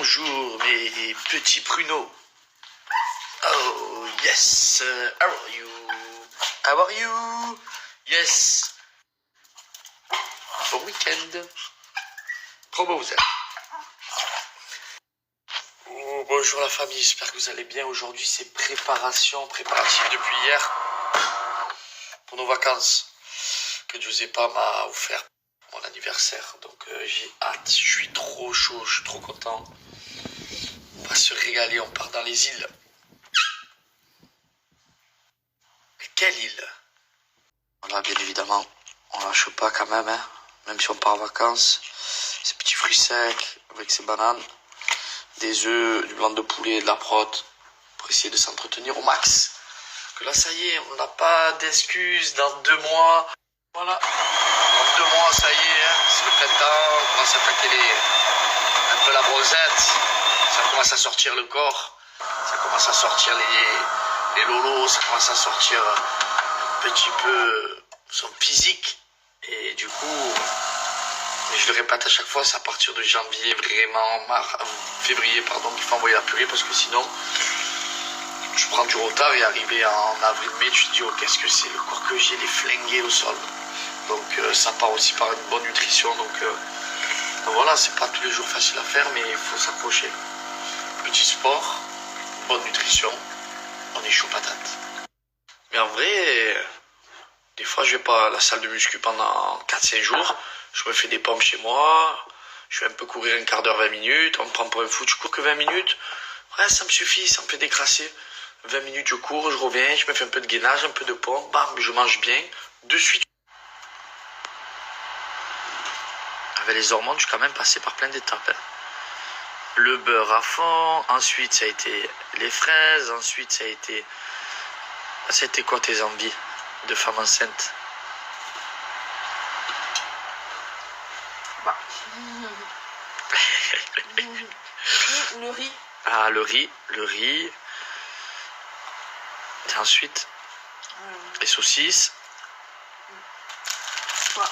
Bonjour mes petits pruneaux. Oh yes, how are you? How are you? Yes. Bon week-end. Comment vous êtes? Oh, bonjour la famille, j'espère que vous allez bien. Aujourd'hui c'est préparatif depuis hier pour nos vacances que Giuseppa m'a offert pour mon anniversaire. Donc j'ai hâte, je suis trop chaud, je suis trop content. On va se régaler, on part dans les îles. Mais quelle île? Voilà, bien évidemment, on lâche pas quand même, hein. Même si on part en vacances. Ces petits fruits secs avec ces bananes, des œufs, du blanc de poulet, de la prot, pour essayer de s'entretenir au max. Que là, ça y est, on n'a pas d'excuses dans 2 mois. Voilà, dans 2 mois, ça y est, hein, c'est le printemps, on commence à attaquer un peu la bronzette, ça commence à sortir le corps, ça commence à sortir les lolos, ça commence à sortir un petit peu son physique. Et du coup, je le répète à chaque fois, c'est à partir de janvier, vraiment, février, pardon, qu'il faut envoyer la purée, parce que sinon, je prends du retard et arrivé en avril-mai, tu te dis, oh, qu'est-ce que c'est, le corps que j'ai, les flingués au sol. Donc ça part aussi par une bonne nutrition, donc voilà, c'est pas tous les jours facile à faire, mais il faut s'accrocher. Petit sport, bonne nutrition, on est chaud patate. Mais en vrai, des fois je vais pas à la salle de muscu pendant 4-5 jours, je me fais des pompes chez moi, je vais un peu courir un quart d'heure, 20 minutes, on me prend pour un fou, je cours que 20 minutes, ouais ça me suffit, ça me fait décrasser. 20 minutes je cours, je reviens, je me fais un peu de gainage, un peu de pompe, bam, je mange bien, de suite. Avec les hormones, je suis quand même passé par plein d'étapes. Hein. Le beurre à fond, ensuite ça a été les fraises, ensuite ça a été... C'était quoi tes envies de femme enceinte? Bah. Le riz. Ah, le riz. Et ensuite, les saucisses. Quoi?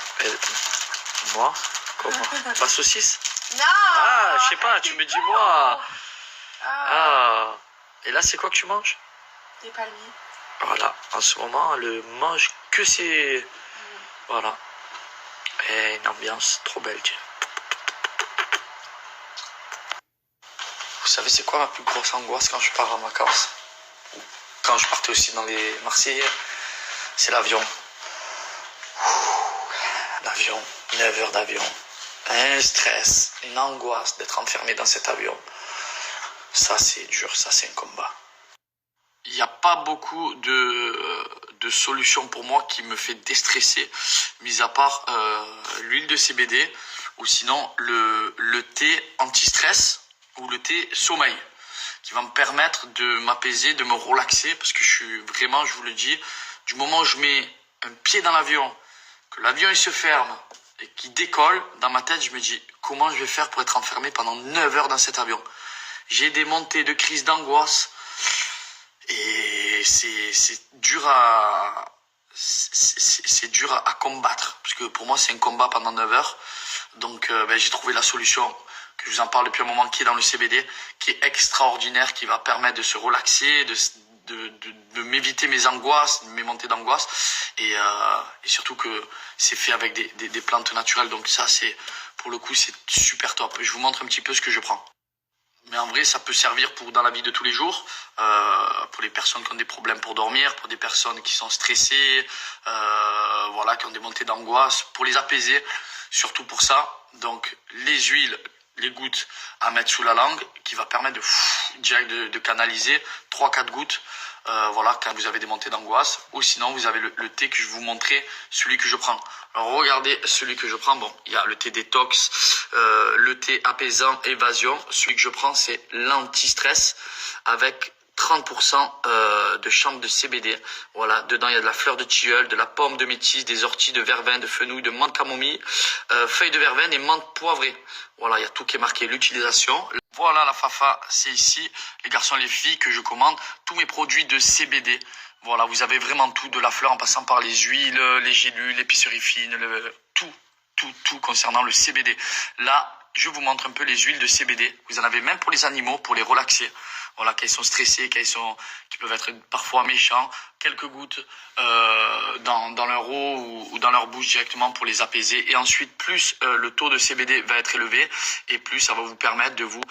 Moi? Comment? Pas saucisse? Non! Ah, je sais pas, tu me dis moi. Ah. Et là, c'est quoi que tu manges? Des palmiers. Voilà, en ce moment, elle mange que ces... Voilà. Et une ambiance trop belle, tiens. Vous savez, c'est quoi ma plus grosse angoisse quand je pars en vacances? Quand je partais aussi dans les Marseillais, c'est l'avion. L'avion, 9 heures d'avion. Un stress, une angoisse d'être enfermé dans cet avion. Ça, c'est dur, ça, c'est un combat. Il n'y a pas beaucoup de solutions pour moi qui me fait déstresser, mis à part l'huile de CBD ou sinon le thé anti-stress ou le thé sommeil qui va me permettre de m'apaiser, de me relaxer parce que je suis vraiment, je vous le dis, du moment où je mets un pied dans l'avion, que l'avion il se ferme et qu'il décolle, dans ma tête je me dis comment je vais faire pour être enfermé pendant 9 heures dans cet avion. J'ai des montées de crises d'angoisse. Et c'est dur à combattre parce que pour moi c'est un combat pendant 9 heures. Donc j'ai trouvé la solution que je vous en parle depuis un moment qui est dans le CBD, qui est extraordinaire, qui va permettre de se relaxer, de m'éviter mes angoisses, mes montées d'angoisse et surtout que c'est fait avec des plantes naturelles. Donc ça c'est pour le coup c'est super top. Je vous montre un petit peu ce que je prends. Mais en vrai, ça peut servir dans la vie de tous les jours, pour les personnes qui ont des problèmes pour dormir, pour des personnes qui sont stressées, voilà, qui ont des montées d'angoisse, pour les apaiser, surtout pour ça. Donc, les huiles, les gouttes à mettre sous la langue, qui va permettre direct de canaliser 3-4 gouttes, voilà, quand vous avez des montées d'angoisse. Ou sinon, vous avez le thé que je vous montrais, celui que je prends. Alors, regardez celui que je prends. Bon, il y a le thé détox, le thé apaisant, évasion. Celui que je prends, c'est l'anti-stress avec 30% de chambre de CBD. Voilà, dedans, il y a de la fleur de tilleul, de la pomme de métis, des orties de verveine, de fenouil, de menthe camomille, feuilles de verveine et menthe poivrée. Voilà, il y a tout qui est marqué, l'utilisation. Voilà la Fafa, c'est ici, les garçons et les filles, que je commande tous mes produits de CBD. Voilà, vous avez vraiment tout, de la fleur en passant par les huiles, les gélules, l'épicerie fine, tout concernant le CBD. Là, je vous montre un peu les huiles de CBD. Vous en avez même pour les animaux, pour les relaxer. Voilà, quand ils sont stressés, qui peuvent être parfois méchants, quelques gouttes dans leur eau ou dans leur bouche directement pour les apaiser. Et ensuite, plus le taux de CBD va être élevé et plus ça va vous permettre de vous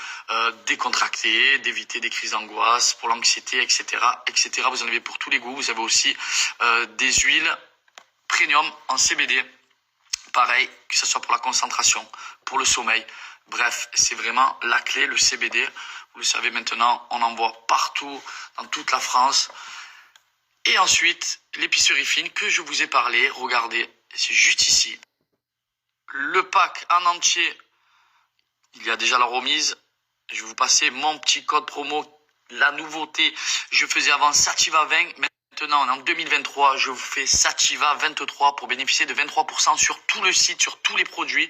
décontracter, d'éviter des crises d'angoisse, pour l'anxiété, etc., etc. Vous en avez pour tous les goûts. Vous avez aussi des huiles premium en CBD. Pareil, que ce soit pour la concentration, pour le sommeil. Bref, c'est vraiment la clé, le CBD. Vous le savez maintenant, on en voit partout, dans toute la France. Et ensuite, l'épicerie fine que je vous ai parlé. Regardez, c'est juste ici. Le pack en entier, il y a déjà la remise. Je vais vous passer mon petit code promo. La nouveauté, je faisais avant Sativa 20. Maintenant, en 2023, je vous fais Sativa 23 pour bénéficier de 23% sur tout le site, sur tous les produits.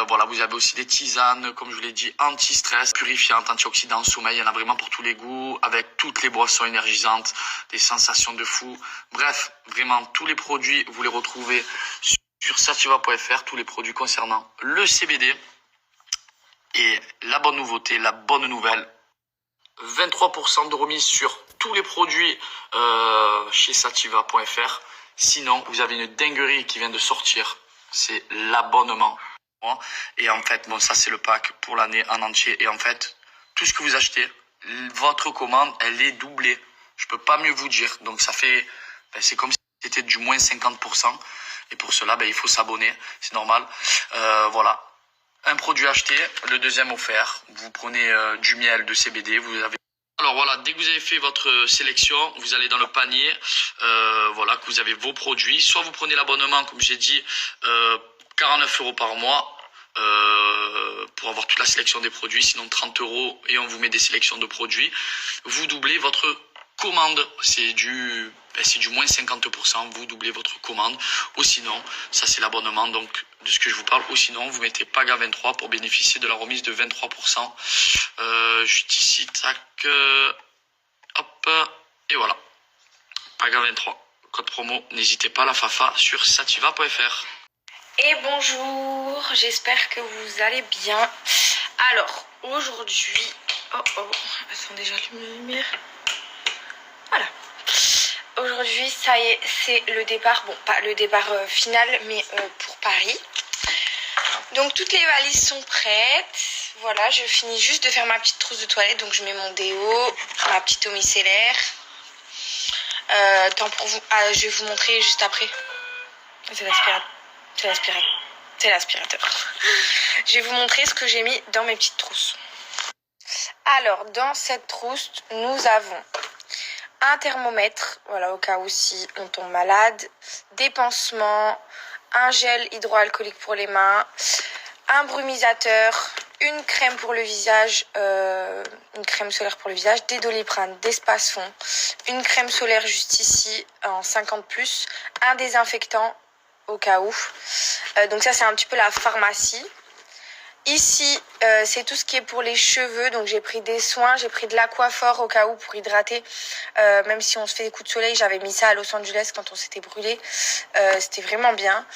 Voilà, vous avez aussi des tisanes, comme je vous l'ai dit, anti-stress, purifiantes, antioxydants, sommeil. Il y en a vraiment pour tous les goûts, avec toutes les boissons énergisantes, des sensations de fou. Bref, vraiment, tous les produits, vous les retrouvez sur sativa.fr, tous les produits concernant le CBD. Et la bonne nouveauté, la bonne nouvelle, 23% de remise sur tous les produits chez sativa.fr. Sinon, vous avez une dinguerie qui vient de sortir. C'est l'abonnement. Et en fait, bon, ça c'est le pack pour l'année en entier. Et en fait, tout ce que vous achetez, votre commande, elle est doublée. Je peux pas mieux vous dire. Donc ça fait, c'est comme si c'était du moins 50%. Et pour cela, il faut s'abonner. C'est normal. Voilà. Un produit acheté, le deuxième offert. Vous prenez du miel de CBD, vous avez... Alors voilà, dès que vous avez fait votre sélection, vous allez dans le panier, voilà, que vous avez vos produits. Soit vous prenez l'abonnement, comme j'ai dit, 49 € par mois pour avoir toute la sélection des produits, sinon 30 € et on vous met des sélections de produits. Vous doublez votre commande, c'est du moins 50%, vous doublez votre commande. Ou sinon, ça c'est l'abonnement donc de ce que je vous parle. Ou sinon, vous mettez PAGA 23 pour bénéficier de la remise de 23%. Juste ici, tac, hop, et voilà. PAGA 23, code promo, n'hésitez pas, la Fafa sur sativa.fr. Et bonjour, j'espère que vous allez bien. Alors, aujourd'hui... attendez, j'allume la lumière. Voilà. Aujourd'hui, ça y est, c'est le départ. Bon, pas le départ final, mais pour Paris. Donc, toutes les valises sont prêtes. Voilà, je finis juste de faire ma petite trousse de toilette. Donc, je mets mon déo, ma petite eau micellaire. Je vais vous montrer juste après. C'est l'aspirateur. Je vais vous montrer ce que j'ai mis dans mes petites trousses. Alors, dans cette trousse, nous avons un thermomètre, voilà, au cas où si on tombe malade, des pansements, un gel hydroalcoolique pour les mains, un brumisateur, une crème pour le visage, une crème solaire pour le visage, des Doliprane, des Spasfon, une crème solaire juste ici en 50+, un désinfectant au cas où. Donc ça c'est un petit peu la pharmacie. Ici, c'est tout ce qui est pour les cheveux. Donc, j'ai pris des soins. J'ai pris de l'aquaphor au cas où pour hydrater. Même si on se fait des coups de soleil, j'avais mis ça à Los Angeles quand on s'était brûlé. C'était vraiment bien.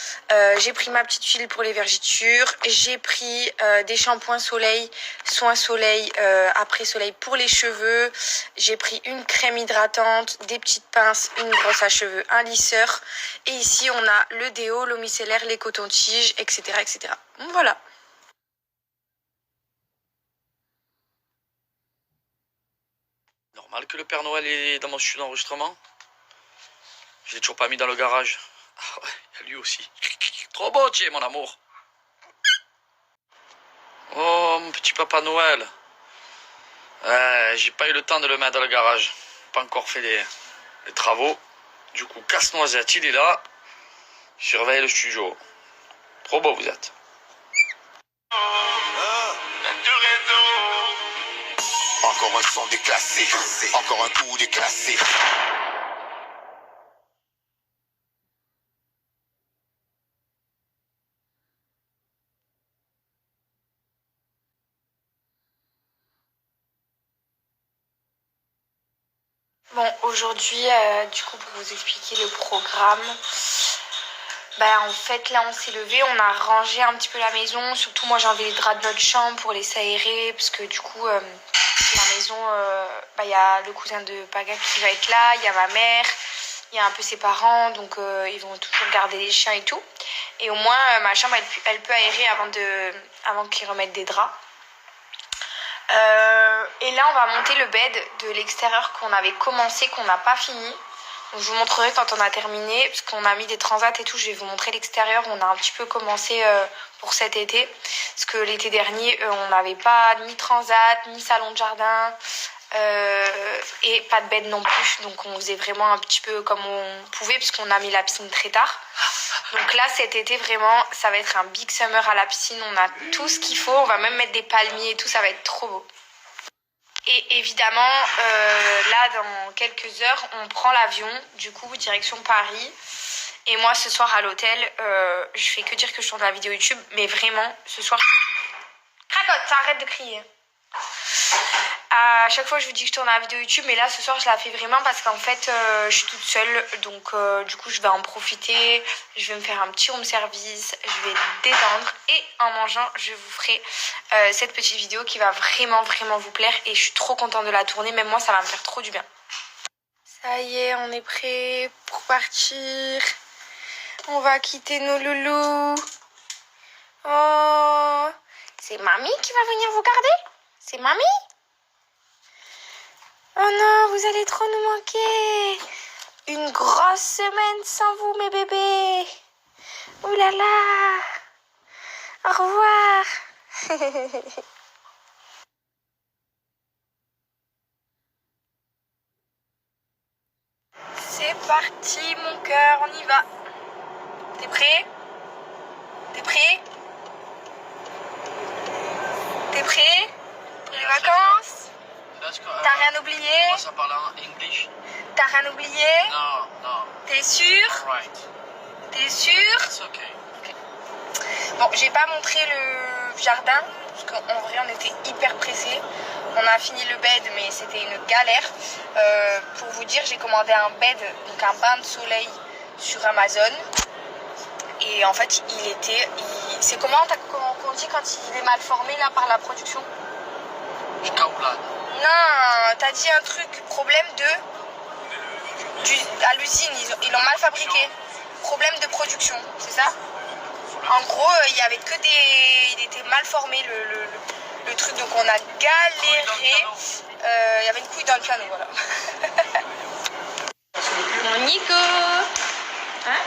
J'ai pris ma petite huile pour les vergitures. J'ai pris des shampoings soleil, soins soleil, après soleil pour les cheveux. J'ai pris une crème hydratante, des petites pinces, une brosse à cheveux, un lisseur. Et ici, on a le déo, l'eau micellaire, les cotons-tiges, etc., etc. Voilà. Normal que le Père Noël est dans mon studio d'enregistrement. Je l'ai toujours pas mis dans le garage. Ah ouais, il y a lui aussi. Trop beau, tiens, mon amour. Oh, mon petit Papa Noël. J'ai pas eu le temps de le mettre dans le garage. Pas encore fait les travaux. Du coup, Casse-Noisette, il est là. Il surveille le studio. Trop beau, vous êtes. Encore un son déclassé, encore un coup déclassé. Bon, aujourd'hui, du coup, pour vous expliquer le programme. Bah en fait là on s'est levé, on a rangé un petit peu la maison. Surtout moi j'ai enlevé les draps de notre chambre pour les aérer. Parce que du coup la maison, bah il y a le cousin de Paga qui va être là, il y a ma mère, il y a un peu ses parents. Donc ils vont toujours garder les chiens et tout. Et au moins ma chambre elle peut aérer avant qu'ils remettent des draps. Et là on va monter le bed de l'extérieur qu'on avait commencé, qu'on n'a pas fini. Donc, je vous montrerai quand on a terminé, parce qu'on a mis des transats et tout. Je vais vous montrer l'extérieur. On a un petit peu commencé pour cet été, parce que l'été dernier on n'avait pas ni transat ni salon de jardin et pas de bed non plus. Donc on faisait vraiment un petit peu comme on pouvait, parce qu'on a mis la piscine très tard. Donc là cet été vraiment ça va être un big summer à la piscine. On a tout ce qu'il faut, on va même mettre des palmiers et tout, ça va être trop beau. Et évidemment, là, dans quelques heures, on prend l'avion, du coup, direction Paris. Et moi, ce soir, à l'hôtel, je fais que dire que je tourne la vidéo YouTube. Mais vraiment, ce soir... Cracotte, arrête de crier. À chaque fois, je vous dis que je tourne la vidéo YouTube. Mais là, ce soir, je la fais vraiment parce qu'en fait, je suis toute seule. Donc, du coup, je vais en profiter. Je vais me faire un petit room service. Je vais détendre. Et en mangeant, je vous ferai cette petite vidéo qui va vraiment, vraiment vous plaire. Et je suis trop contente de la tourner. Même moi, ça va me faire trop du bien. Ça y est, on est prêt pour partir. On va quitter nos loulous. Oh, c'est mamie qui va venir vous garder? C'est mamie? Oh non, vous allez trop nous manquer. Une grosse semaine sans vous, mes bébés. Ouh là là. Au revoir. C'est parti, mon cœur, on y va. T'es prêt? T'es prêt? T'es prêt pour les vacances? T'as rien oublié? Ça parle en English? T'as rien oublié? Non, non. T'es sûr? Right. T'es sûr? It's okay. Bon, j'ai pas montré le jardin, parce qu'en vrai, on était hyper pressés. On a fini le bed, mais c'était une galère. Pour vous dire, j'ai commandé un bed, donc un bain de soleil sur Amazon. Et en fait, c'est comment qu'on dit quand il est mal formé là par la production? Caoulade. Non, t'as dit un truc, problème à l'usine, ils l'ont mal fabriqué. Problème de production, c'est ça? En gros, il y avait que il était mal formé le truc, donc on a galéré. Il y avait une couille dans le piano, voilà. Mon Nico, hein?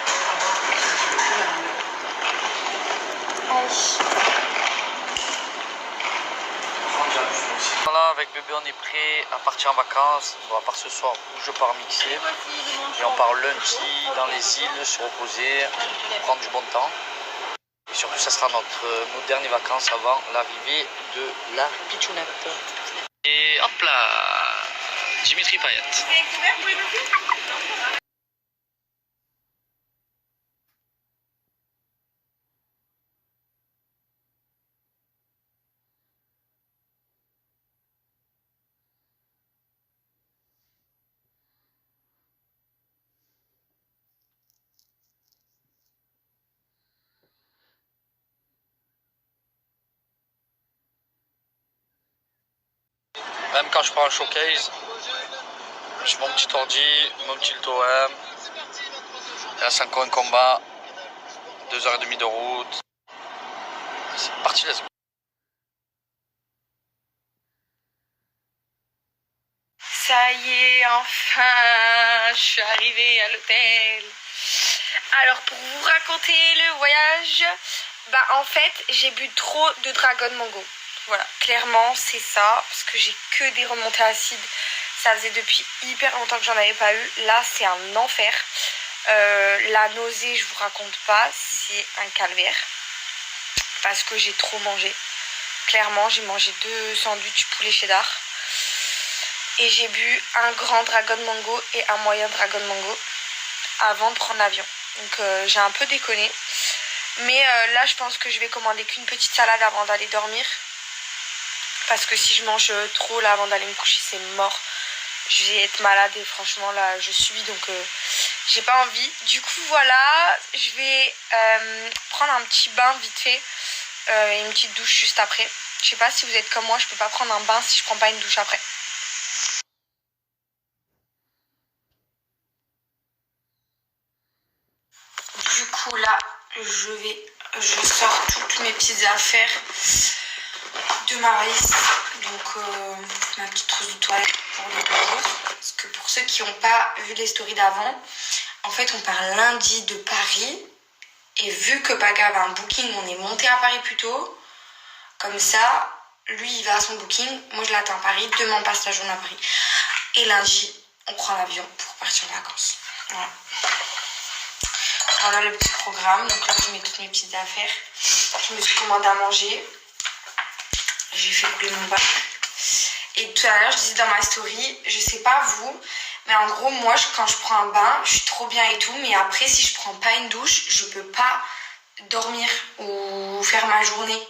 Voilà, avec bébé on est prêt à partir en vacances. Bon, à part ce soir où je pars mixer. Et on part lundi dans les îles, se reposer, prendre du bon temps. Et surtout ça sera nos dernières vacances avant l'arrivée de la pitchounette. Et hop là, Dimitri Payet. Même quand je prends un showcase, j'ai mon petit ordi, mon petit LTOM. Il reste encore un combat, 2h30 de route. C'est parti, let's go. Ça y est, enfin, je suis arrivée à l'hôtel. Alors, pour vous raconter le voyage, bah en fait, j'ai bu trop de Dragon Mango. Voilà, clairement, c'est ça, parce que j'ai que des remontées acides. Ça faisait depuis hyper longtemps que j'en avais pas eu. Là, c'est un enfer. La nausée, je vous raconte pas, c'est un calvaire. Parce que j'ai trop mangé. Clairement, j'ai mangé 2 sandwichs poulet cheddar. Et j'ai bu un grand Dragon Mango et un moyen Dragon Mango avant de prendre l'avion. Donc j'ai un peu déconné. Mais là, je pense que je vais commander qu'une petite salade avant d'aller dormir. Parce que si je mange trop là avant d'aller me coucher, c'est mort. Je vais être malade et franchement là, je suis. Donc j'ai pas envie. Du coup voilà, je vais prendre un petit bain vite fait et une petite douche juste après. Je sais pas si vous êtes comme moi, je peux pas prendre un bain si je prends pas une douche après. Du coup là, je sors toutes mes petites affaires de ma valise. Donc ma petite trousse de toilette pour les 2 jours. Parce que pour ceux qui n'ont pas vu les stories d'avant, en fait on part lundi de Paris. Et vu que Paga avait un booking, on est monté à Paris plus tôt. Comme ça, lui il va à son booking, moi je l'attends à Paris, demain on passe la journée à Paris. Et lundi, on prend l'avion pour partir en vacances. Voilà. Voilà le petit programme. Donc là je mets toutes mes petites affaires. Je me suis commandé à manger. J'ai fait couler mon bain. Et tout à l'heure je disais dans ma story, je sais pas vous, mais en gros moi quand je prends un bain, je suis trop bien et tout. Mais après si je prends pas une douche, je peux pas dormir ou faire ma journée.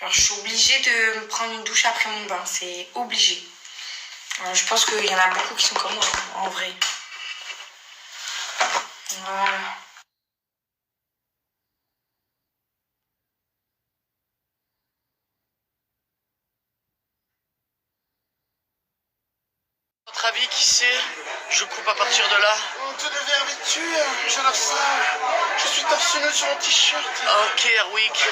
Alors je suis obligée de me prendre une douche après mon bain, c'est obligé. Alors, je pense qu'il y en a beaucoup qui sont comme moi en vrai. Voilà. Votre avis, qui c'est? Je coupe à partir de là. Tu devais vêtu, j'adore ça. Je suis torse nu sur mon t-shirt. Ok, Erwick.